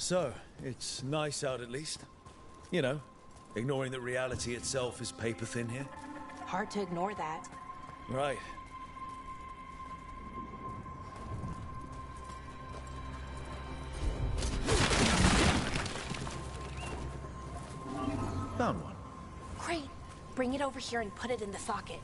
So, it's nice out at least. You know, ignoring that reality itself is paper thin here. Hard to ignore that. Right. Found one. Great. Bring it over here and put it in the socket.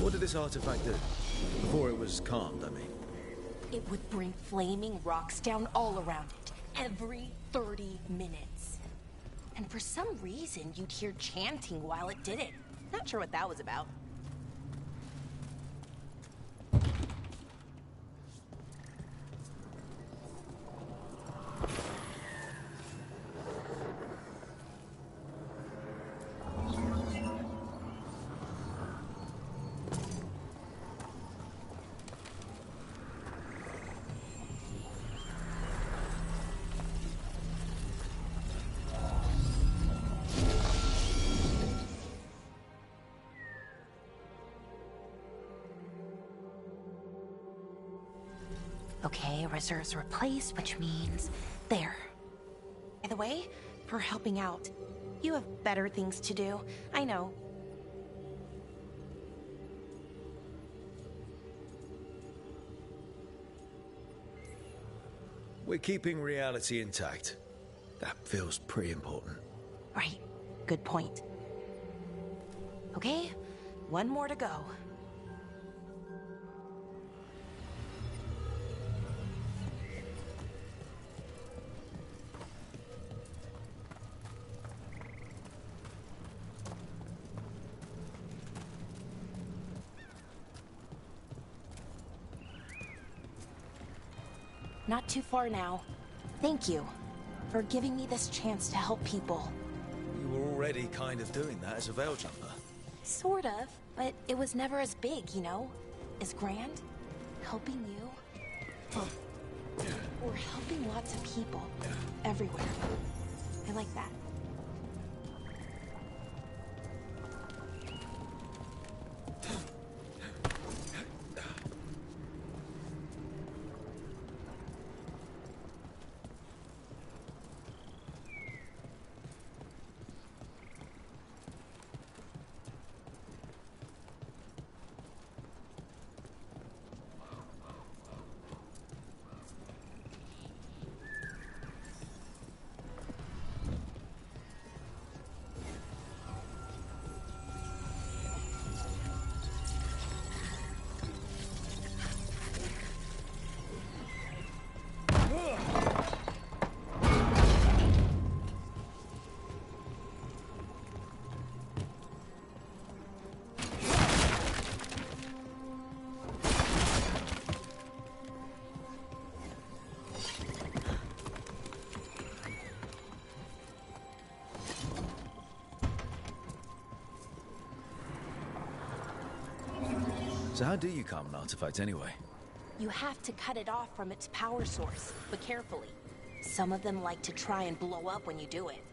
What did this artifact do? Before it was calmed, I mean. It would bring flaming rocks down all around it, every 30 minutes. And for some reason, you'd hear chanting while it did it. Not sure what that was about. Okay, reserves replaced, which means there. By the way, for helping out, you have better things to do. I know. We're keeping reality intact. That feels pretty important. Right. Good point. Okay, one more to go. Not too far now. Thank you for giving me this chance to help people. You were already kind of doing that as a veil jumper. Sort of, but it was never as big, you know? As grand. Helping you. Or helping lots of people. Everywhere. I like that. So how do you calm an artifact anyway? You have to cut it off from its power source, but carefully. Some of them like to try and blow up when you do it.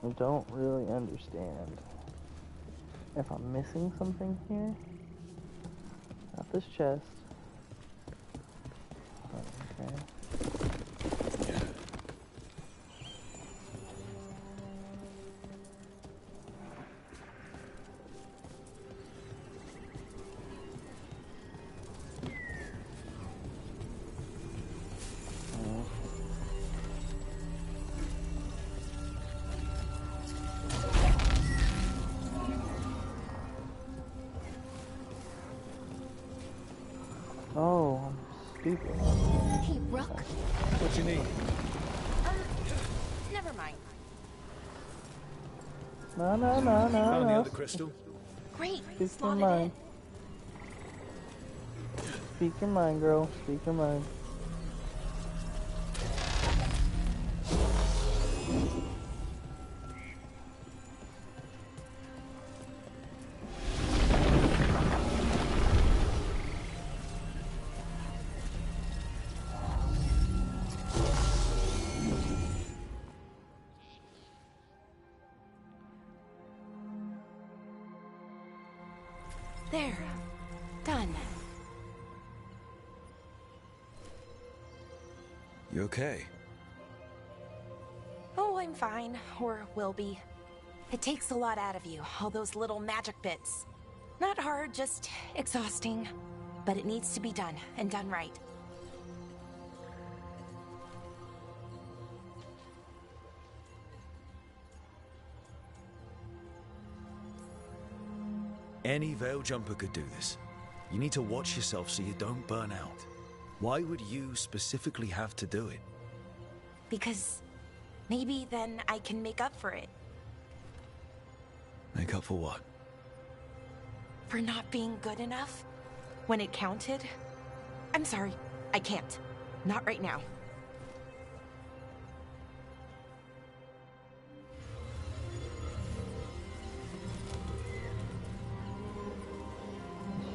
I don't really understand if I'm missing something here. Not this chest. Okay. Oh, I'm stupid. Hey, Rook. What you need? Never mind. No. Found the other crystal. Great. Speak your Slot it mind. in. Speak your mind, girl. Speak your mind. There. Done. You okay? Oh, I'm fine. Or will be. It takes a lot out of you, all those little magic bits. Not hard, just exhausting. But it needs to be done, and done right. Any Veil Jumper could do this. You need to watch yourself so you don't burn out. Why would you specifically have to do it? Because maybe then I can make up for it. Make up for what? For not being good enough when it counted. I'm sorry, I can't. Not right now.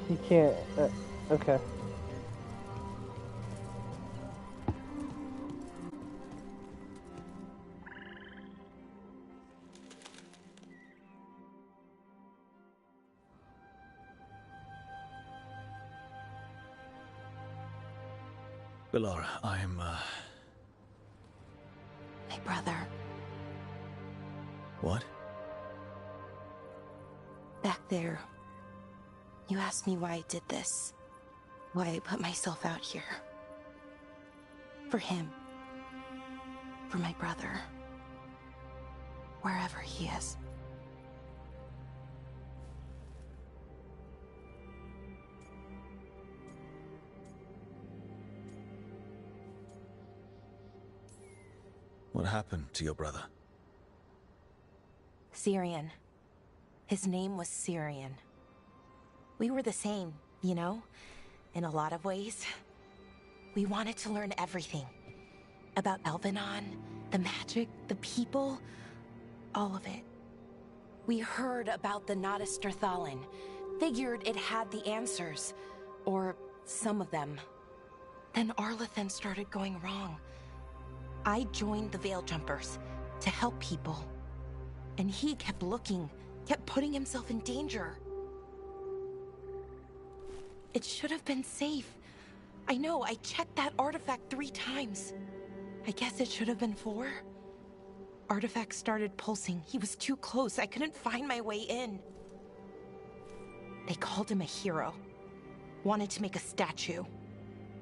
You can't. Okay. Bellara, I'm, My brother. What? Back there. You asked me why I did this. Why I put myself out here. For him. For my brother. Wherever he is. What happened to your brother? Syrian. His name was Syrian. We were the same, you know? In a lot of ways. We wanted to learn everything. About Elvenon, the magic, the people, all of it. We heard about the Notisterthalin, figured it had the answers, or some of them. Then Arlathan started going wrong. I joined the Veil Jumpers to help people. And he kept looking, kept putting himself in danger. It should have been safe. I know, I checked that artifact 3 times. I guess it should have been 4. Artifact started pulsing. He was too close. I couldn't find my way in. They called him a hero. Wanted to make a statue.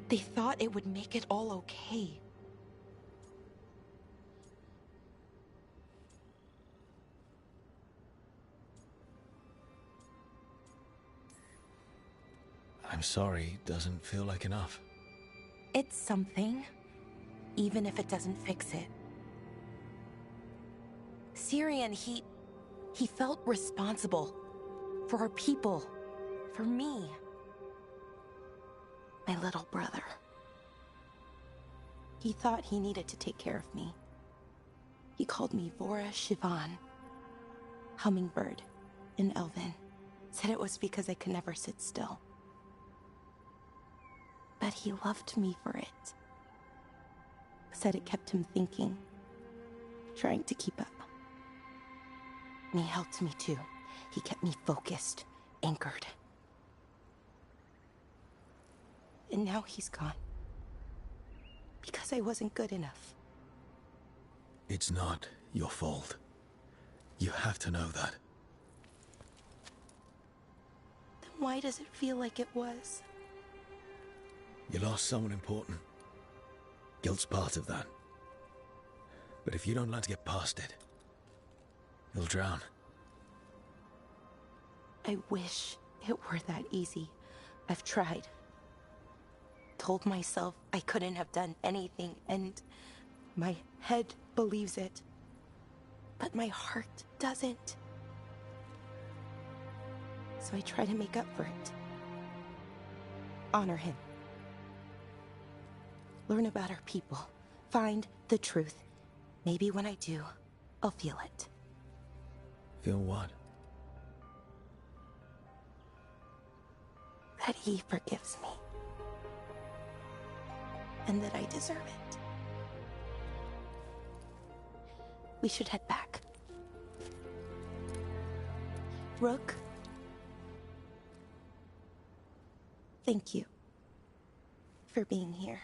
They thought it would make it all okay. I'm sorry, doesn't feel like enough. It's something, even if it doesn't fix it. Syrian, he felt responsible for our people, for me. My little brother. He thought he needed to take care of me. He called me Vora Shivan, hummingbird in Elven. Said it was because I could never sit still. But he loved me for it. Said it kept him thinking, trying to keep up. And he helped me too. He kept me focused, anchored. And now he's gone. Because I wasn't good enough. It's not your fault. You have to know that. Then why does it feel like it was? You lost someone important. Guilt's part of that. But if you don't learn to get past it, you'll drown. I wish it were that easy. I've tried. Told myself I couldn't have done anything, and my head believes it. But my heart doesn't. So I try to make up for it. Honor him. Learn about our people. Find the truth. Maybe when I do, I'll feel it. Feel what? That he forgives me. And that I deserve it. We should head back. Rook. Thank you for being here.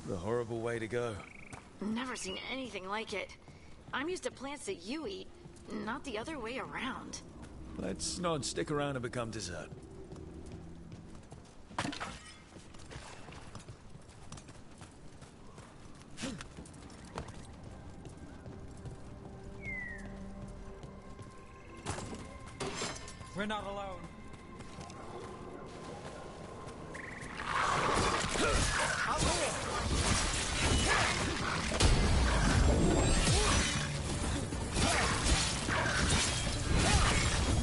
The horrible way to go. Never seen anything like it. I'm used to plants that you eat, not the other way around. Let's not stick around and become dessert. We're not alone.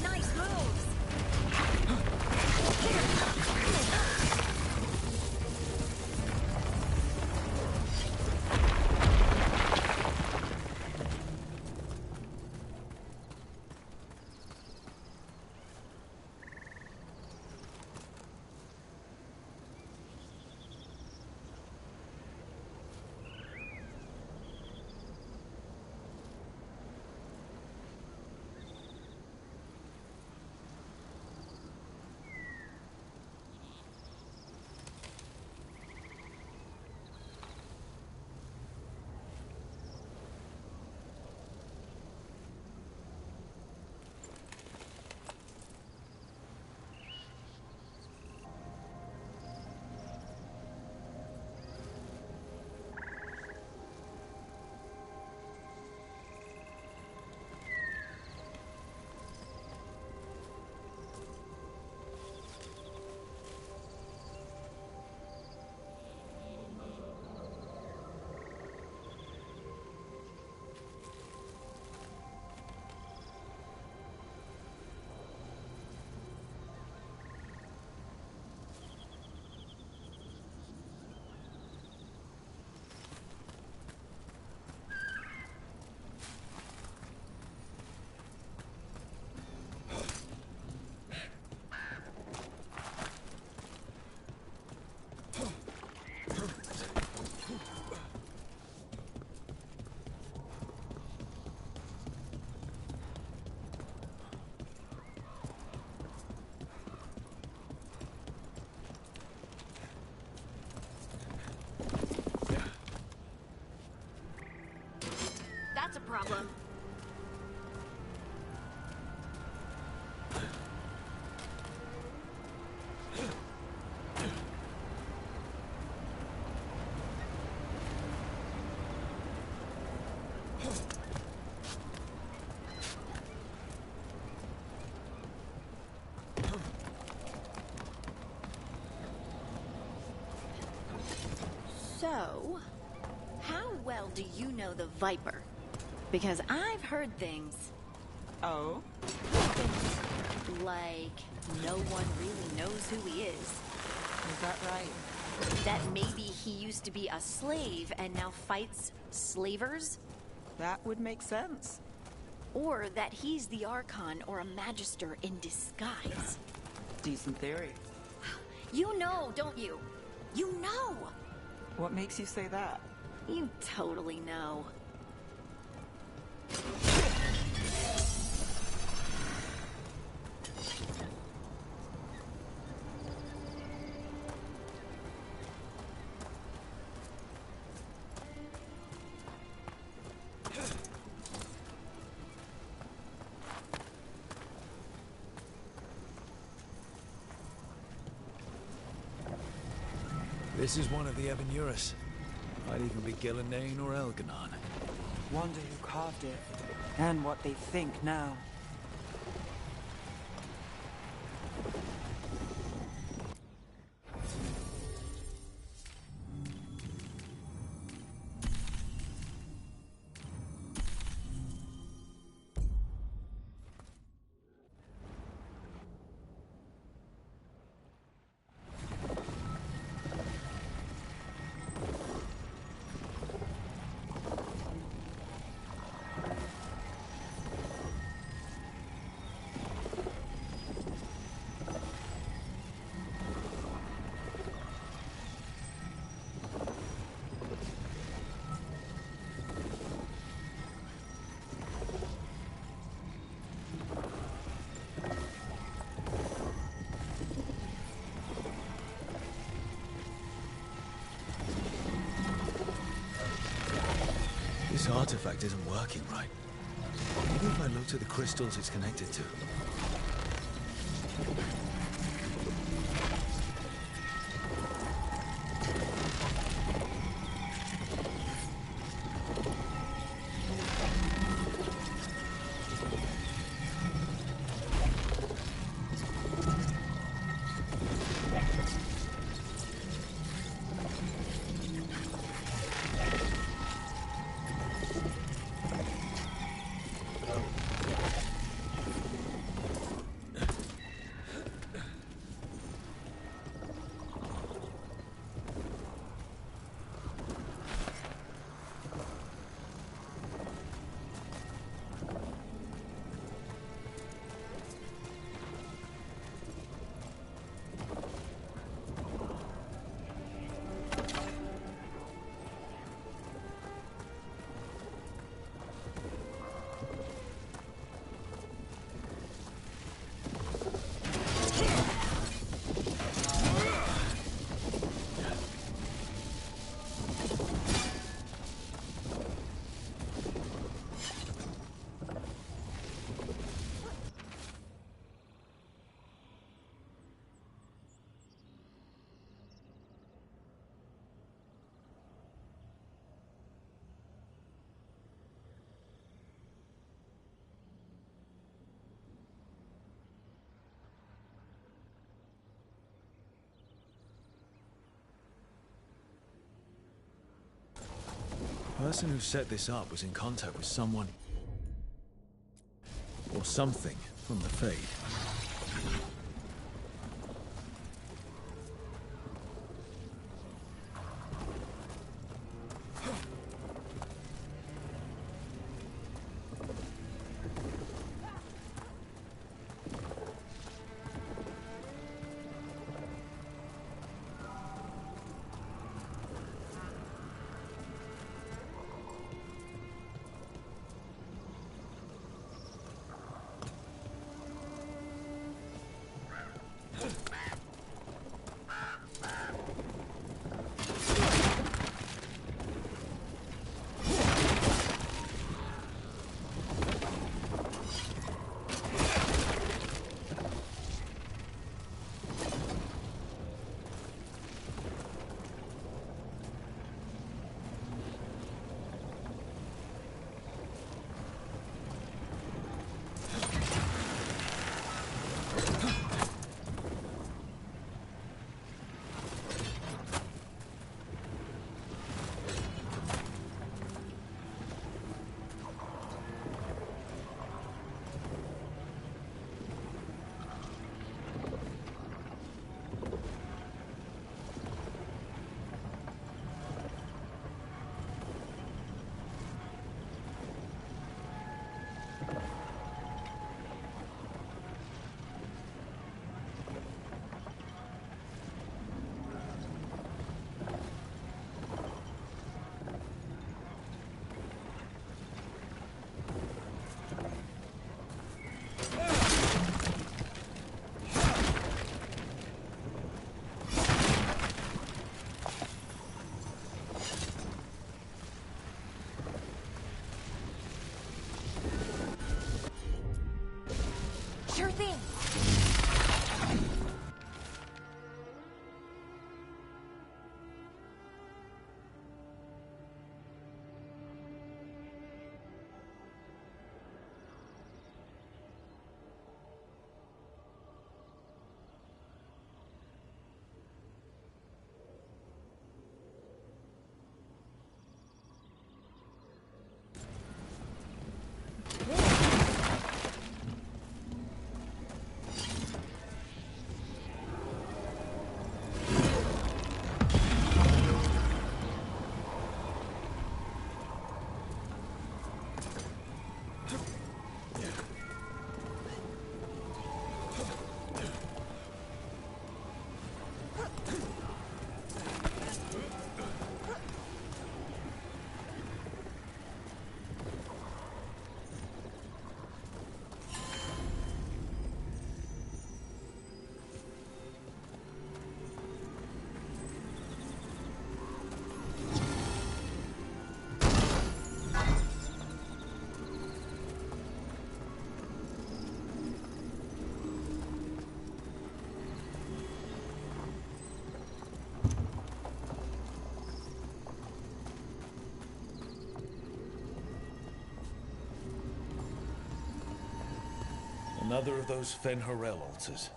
Nice moves! problem. So, how well do you know the Viper? Because I've heard things. Oh? Like, no one really knows who he is. Is that right? That maybe he used to be a slave and now fights slavers? That would make sense. Or that he's the Archon or a Magister in disguise. Decent theory. You know, don't you? You know! What makes you say that? You totally know. This is one of the Evan-Urus. Might even be Gillenane or Elganon. Wonder who carved it, and what they think now. This artifact isn't working right. Maybe if I looked at the crystals it's connected to. The person who set this up was in contact with someone or something from the Fade. Another of those Fen-Harel altars.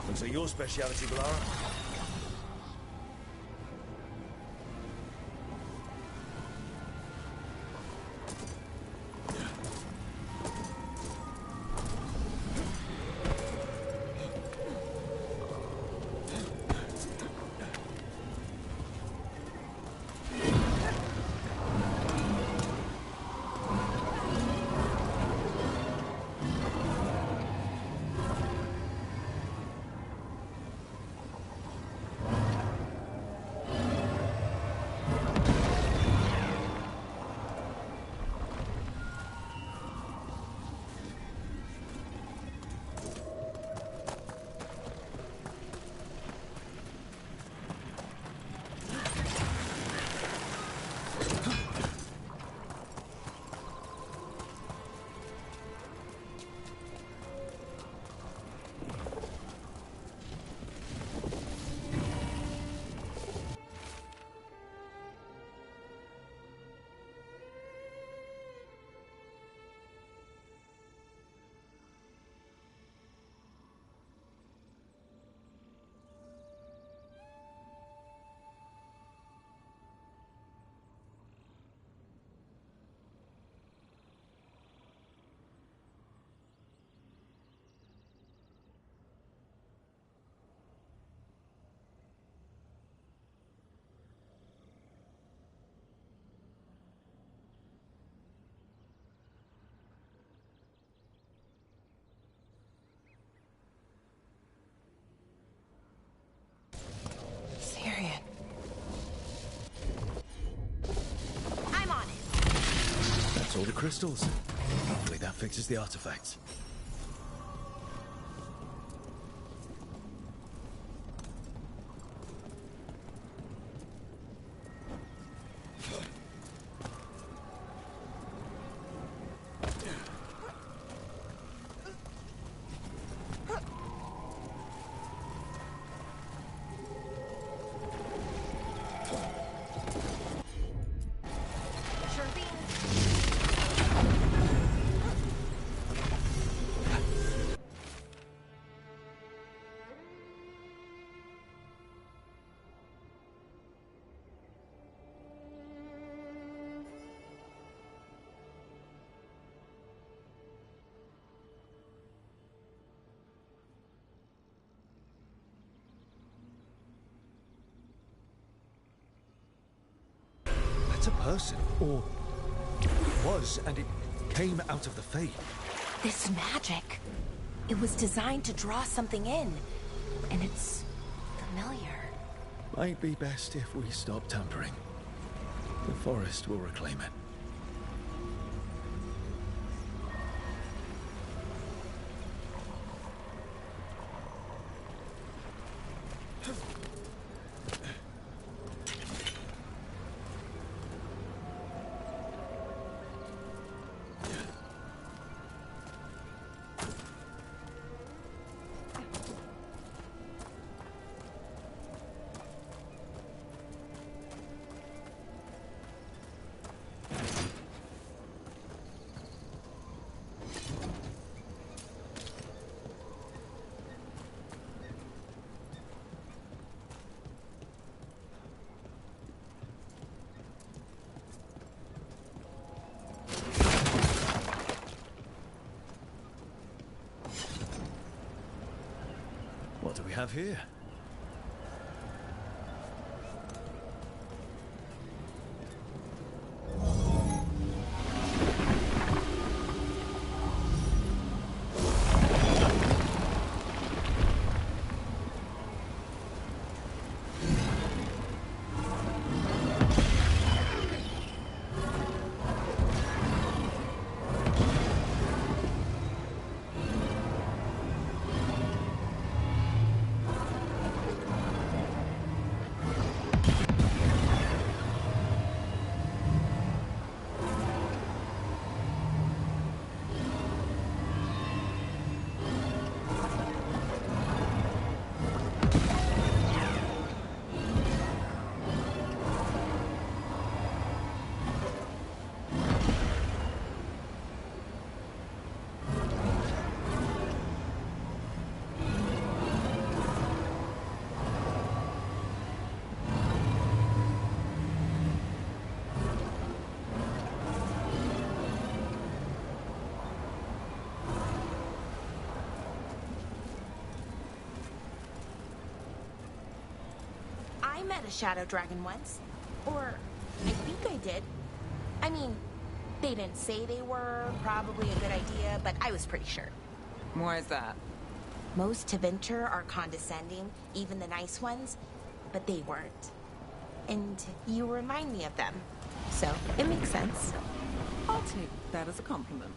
Looks like your speciality, Balara. I'm on it. That's all the crystals. Hopefully that fixes the artifacts. That's a person, or was, and it came out of the Fade. This magic. It was designed to draw something in. And it's familiar. Might be best if we stop tampering. The forest will reclaim it. What do we have here? met a shadow dragon once. Or, I think I did. I mean, they didn't say they were probably a good idea, but I was pretty sure. Why is that? Most Tevinter are condescending, even the nice ones, but they weren't. And you remind me of them. So, it makes sense. I'll take that as a compliment.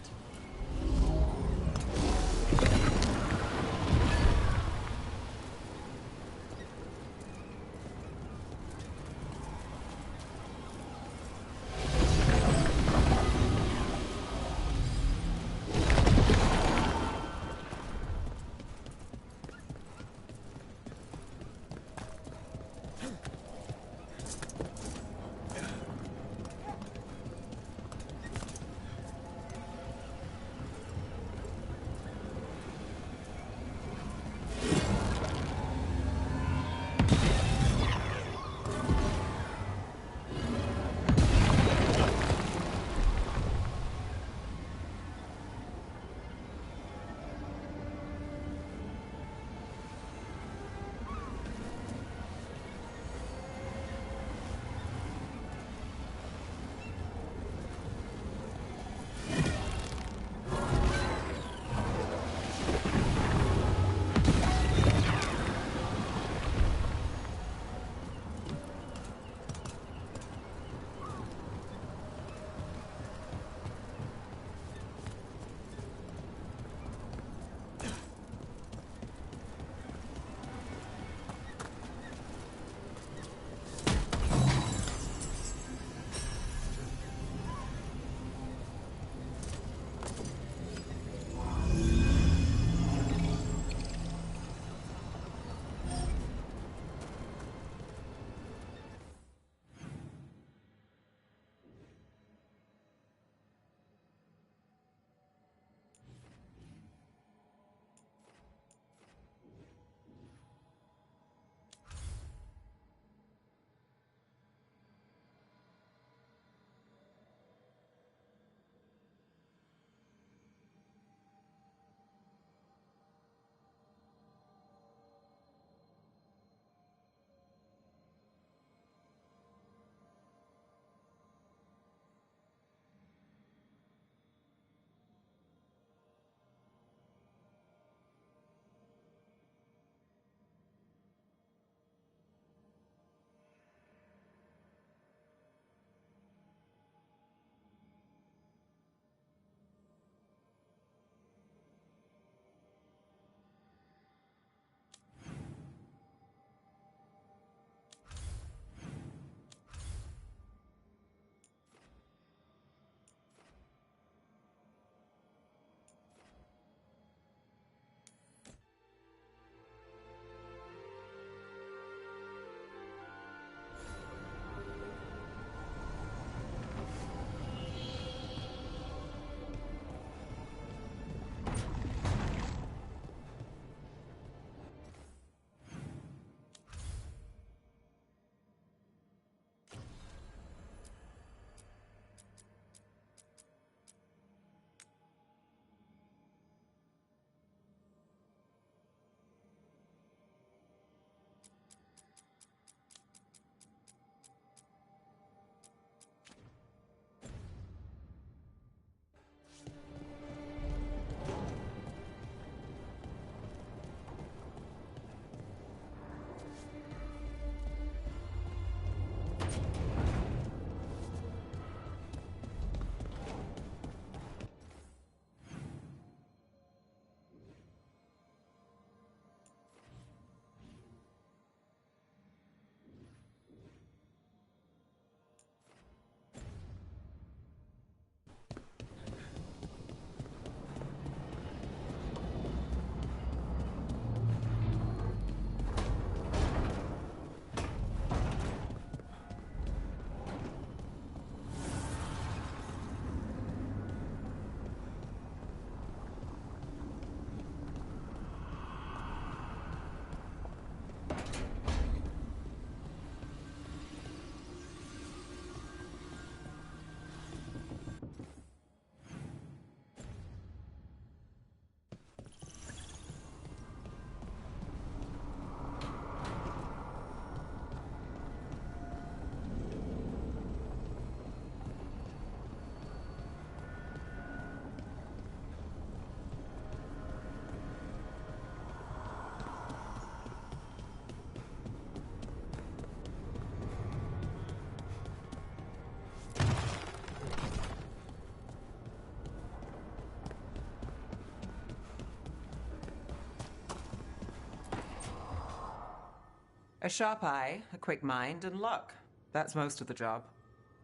A sharp eye, a quick mind, and luck. That's most of the job.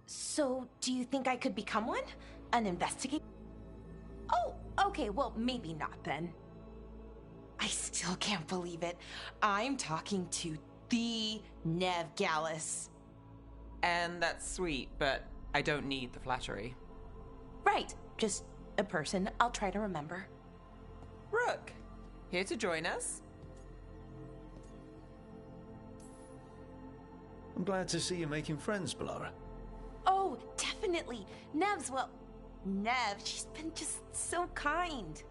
So, do you think I could become one? An investigator? Oh, okay, well, maybe not then. I still can't believe it. I'm talking to the Nev Gallus. And that's sweet, but I don't need the flattery. Right, just a person I'll try to remember. Rook, here to join us? I'm glad to see you making friends, Bellara. Oh, definitely. Nev's, well, Nev, she's been just so kind.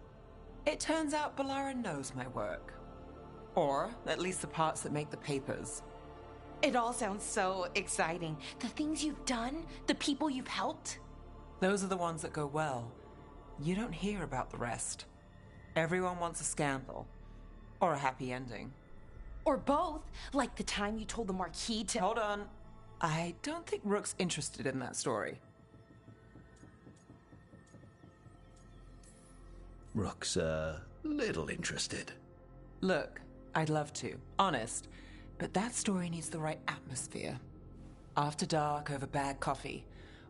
It turns out Bellara knows my work. Or at least the parts that make the papers. It all sounds so exciting. The things you've done, the people you've helped. Those are the ones that go well. You don't hear about the rest. Everyone wants a scandal. Or a happy ending. Or both, like the time you told the Marquis to— Hold on. I don't think Rook's interested in that story. Rook's a little interested. Look, I'd love to, honest, but that story needs the right atmosphere. After dark over bad coffee,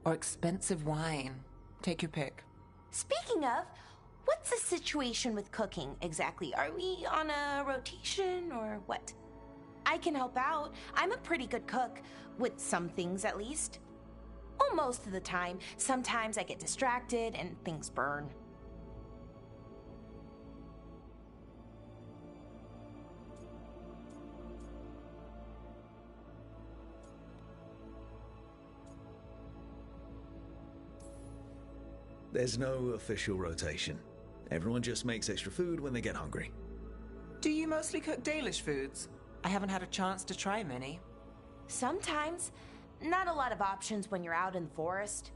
or expensive wine. Take your pick. Speaking of, what's the situation with cooking exactly? Are we on a rotation or what? I can help out. I'm a pretty good cook, with some things at least. Well, most of the time. Sometimes I get distracted and things burn. There's no official rotation. Everyone just makes extra food when they get hungry. Do you mostly cook Dalish foods? I haven't had a chance to try many. Sometimes. Not a lot of options when you're out in the forest.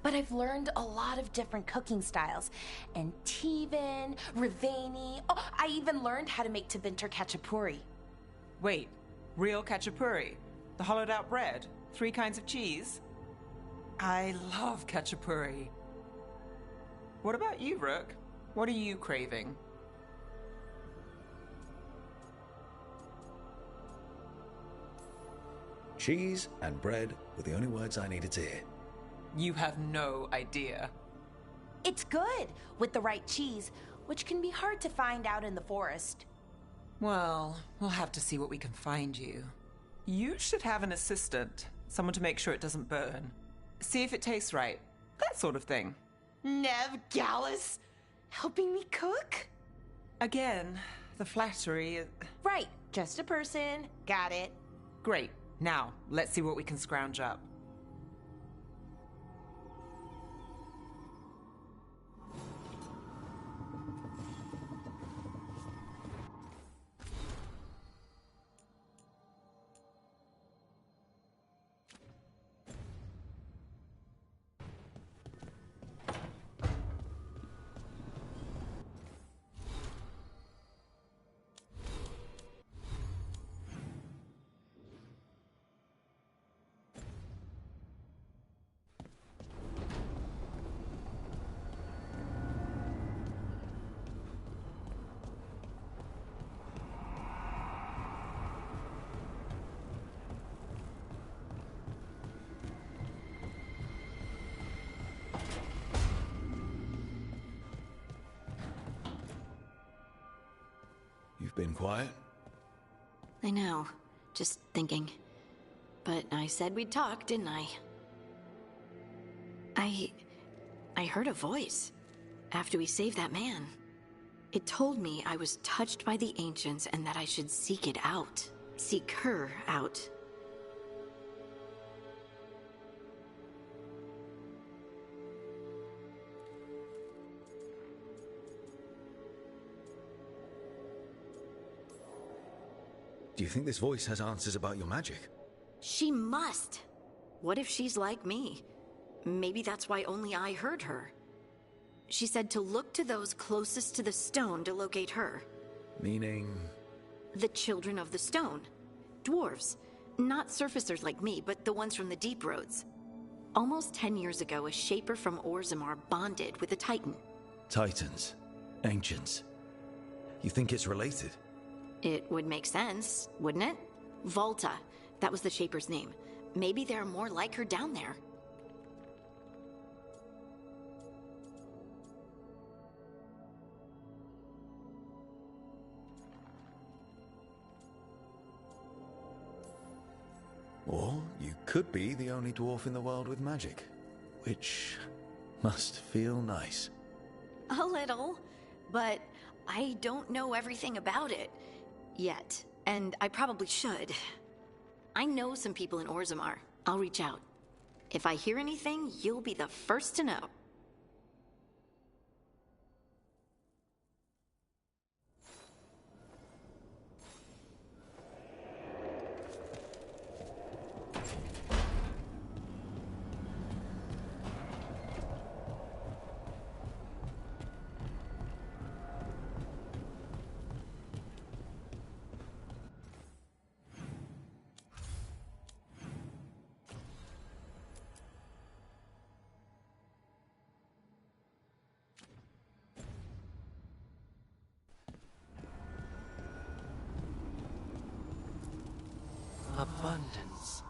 But I've learned a lot of different cooking styles. Antivan, Rivani. Oh, I even learned how to make Tevinter Khachapuri. Wait, real khachapuri? The hollowed out bread? 3 kinds of cheese? I love khachapuri. What about you, Rook? What are you craving? Cheese and bread were the only words I needed to hear. You have no idea. It's good, with the right cheese, which can be hard to find out in the forest. Well, we'll have to see what we can find you. You should have an assistant, someone to make sure it doesn't burn. See if it tastes right, that sort of thing. Nev Gallus, helping me cook? Again, the flattery is... Right, just a person, got it. Great, now, let's see what we can scrounge up. You've been quiet? I know. Just thinking. But I said we'd talk, didn't I? I heard a voice after we saved that man. It told me I was touched by the ancients and that I should seek it out. Seek her out. Do you think this voice has answers about your magic? She must. What if she's like me? Maybe that's why only I heard her. She said to look to those closest to the stone to locate her. Meaning? The children of the stone. Dwarves. Not surfacers like me, but the ones from the deep roads. Almost 10 years ago, a shaper from Orzammar bonded with a titan. Titans. Ancients. You think it's related? It would make sense, wouldn't it? Volta. That was the Shaper's name. Maybe there are more like her down there. Or you could be the only dwarf in the world with magic, which must feel nice. A little, but I don't know everything about it yet, and I probably should. I know some people in Orzammar. I'll reach out. If I hear anything, you'll be the first to know. Abundance.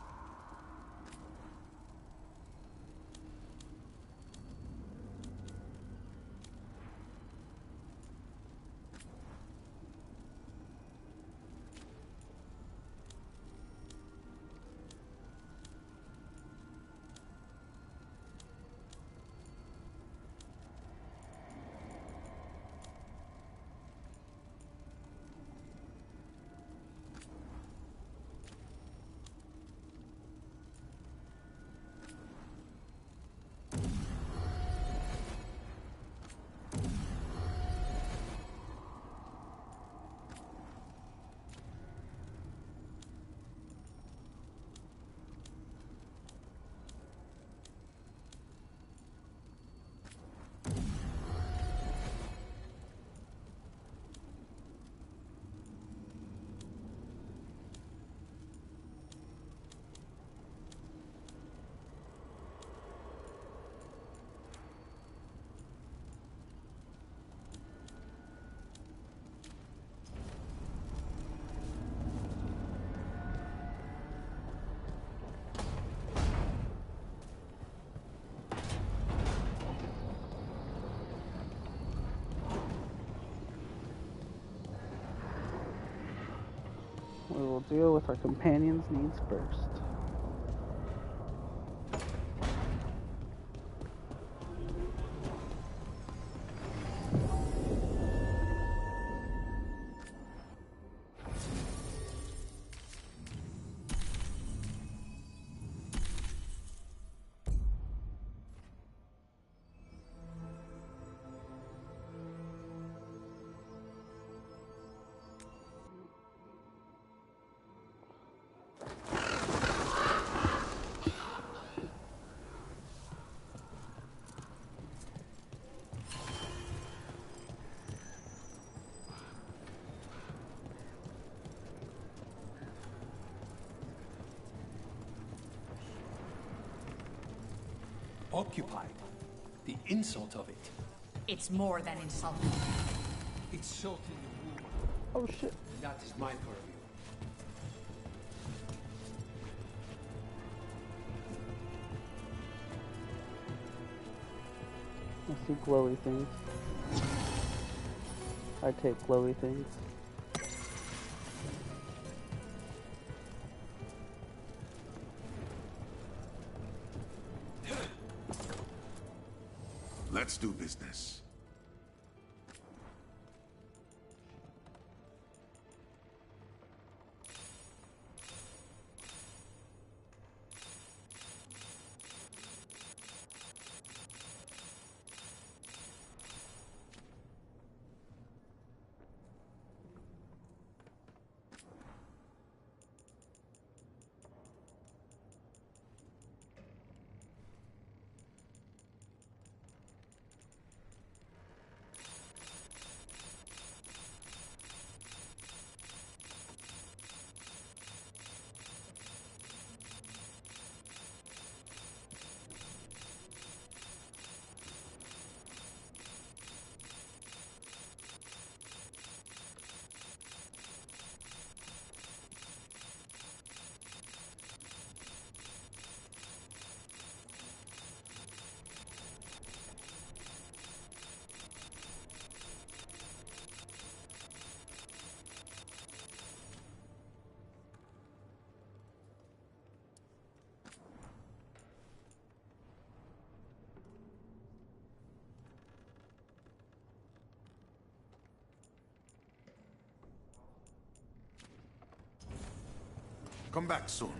We will deal with our companion's needs first. Occupied. The insult of it. It's more than insulting. It's salt in the wound. Oh shit. That is my purview. I see glowy things. I take glowy things. Let's do business. Come back soon.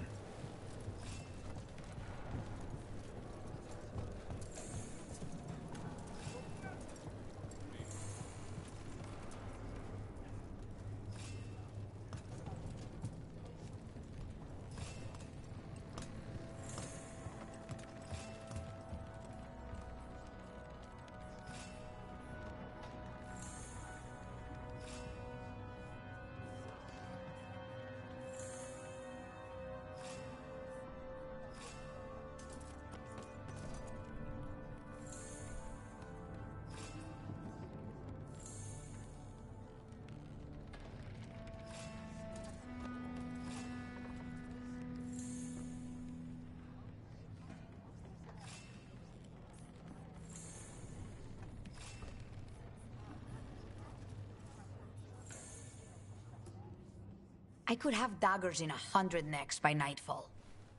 I could have daggers in 100 necks by nightfall.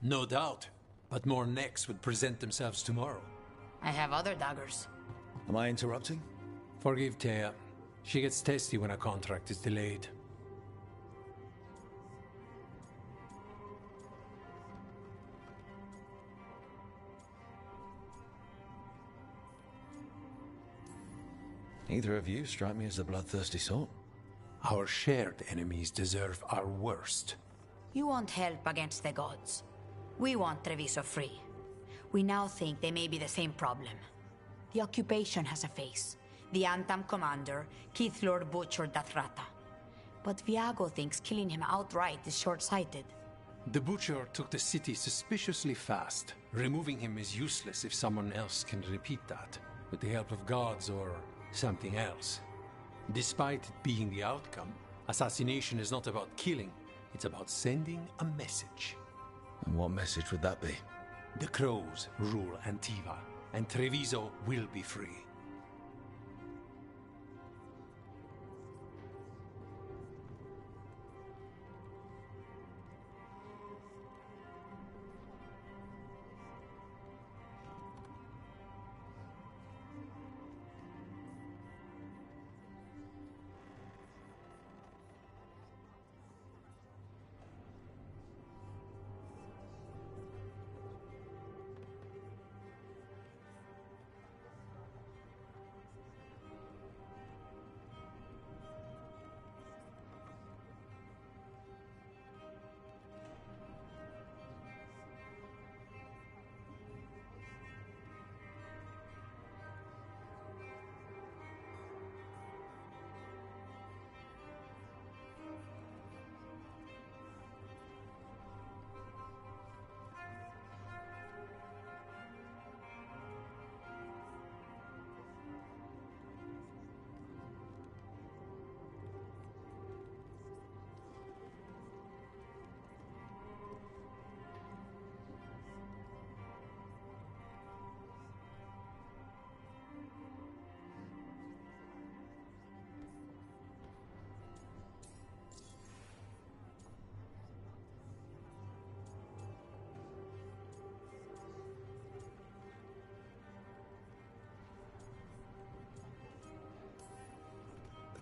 No doubt. But more necks would present themselves tomorrow. I have other daggers. Am I interrupting? Forgive Thea. She gets testy when a contract is delayed. Neither of you strike me as the bloodthirsty sort. Our shared enemies deserve our worst. You want help against the gods. We want Treviso free. We now think they may be the same problem. The occupation has a face. The Antam commander, Keith Lord Butcher Dathrata. But Viago thinks killing him outright is short-sighted. The Butcher took the city suspiciously fast. Removing him is useless if someone else can repeat that, with the help of gods or something else. Despite it being the outcome, assassination is not about killing, it's about sending a message. And what message would that be? The Crows rule Antiva, and Treviso will be free.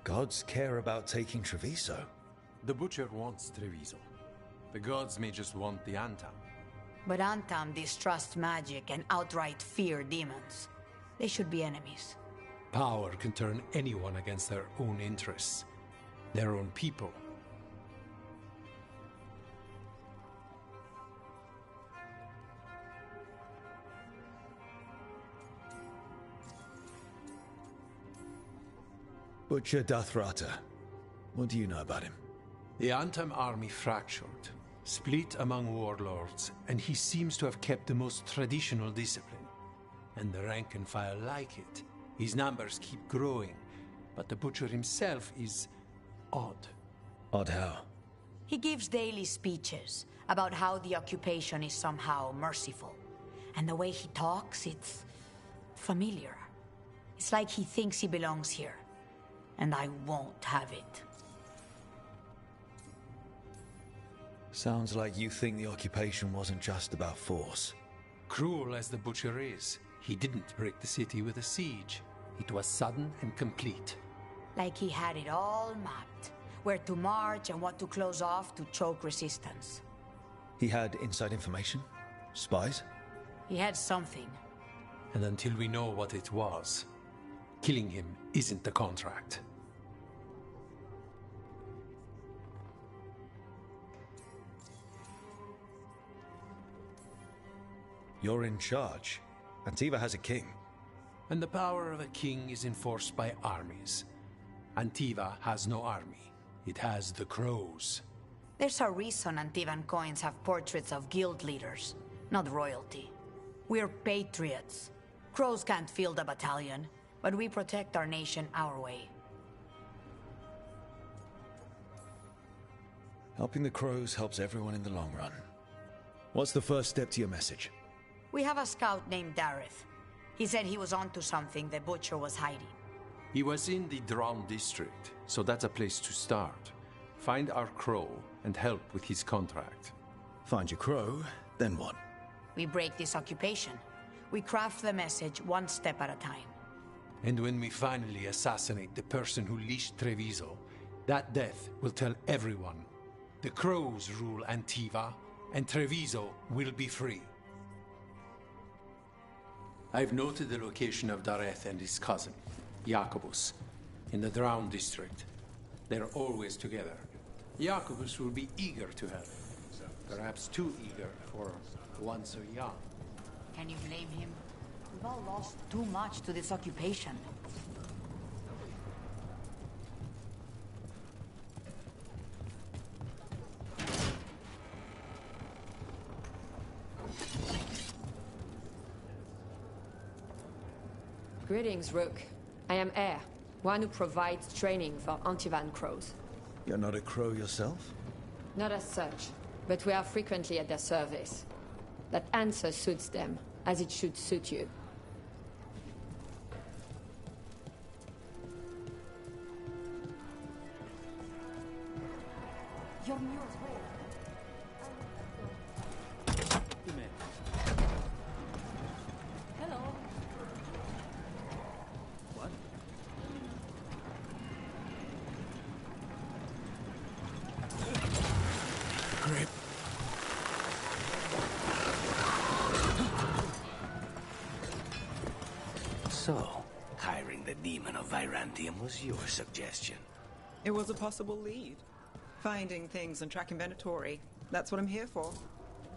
Gods care about taking Treviso. The Butcher wants Treviso. The gods may just want the Antam. But Antam distrust magic and outright fear demons. They should be enemies. Power can turn anyone against their own interests, their own people. Butcher Dathrata. What do you know about him? The Antam army fractured, split among warlords, and he seems to have kept the most traditional discipline. And the rank and file like it. His numbers keep growing, but the Butcher himself is odd. Odd how? He gives daily speeches about how the occupation is somehow merciful. And the way he talks, it's familiar. It's like he thinks he belongs here. And I won't have it. Sounds like you think the occupation wasn't just about force. Cruel as the Butcher is, he didn't break the city with a siege. It was sudden and complete. Like he had it all mapped. Where to march and what to close off to choke resistance. He had inside information? Spies? He had something. And until we know what it was, killing him isn't the contract. You're in charge. Antiva has a king. And the power of a king is enforced by armies. Antiva has no army. It has the crows. There's a reason Antivan coins have portraits of guild leaders, not royalty. We're patriots. Crows can't field a battalion, but we protect our nation our way. Helping the crows helps everyone in the long run. What's the first step to your message? We have a scout named Dareth. He said he was onto something the Butcher was hiding. He was in the Drown district, so that's a place to start. Find our crow and help with his contract. Find your crow, then what? We break this occupation. We craft the message one step at a time. And when we finally assassinate the person who leashed Treviso, that death will tell everyone. The crows rule Antiva, and Treviso will be free. I've noted the location of Dareth and his cousin, Jacobus, in the Drown district. They're always together. Jacobus will be eager to help. Perhaps too eager for one so young. Can you blame him? We've all lost too much to this occupation. Greetings, Rook. I am Air, one who provides training for Antivan crows. You're not a crow yourself? Not as such, but we are frequently at their service. That answer suits them, as it should suit you. You're new as well. Hello. What? Grip. So, hiring the demon of Virantium was your suggestion. It was a possible lead. Finding things and tracking Venatori. That's what I'm here for.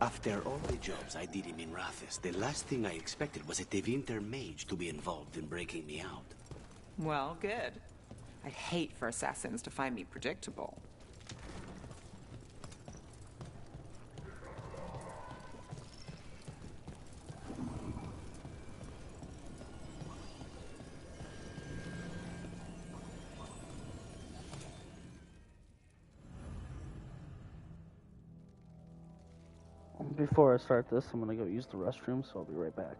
After all the jobs I did in Minrathis, the last thing I expected was a Tevinter mage to be involved in breaking me out. Well, good. I'd hate for assassins to find me predictable. Before I start this, I'm gonna go use the restroom, so I'll be right back.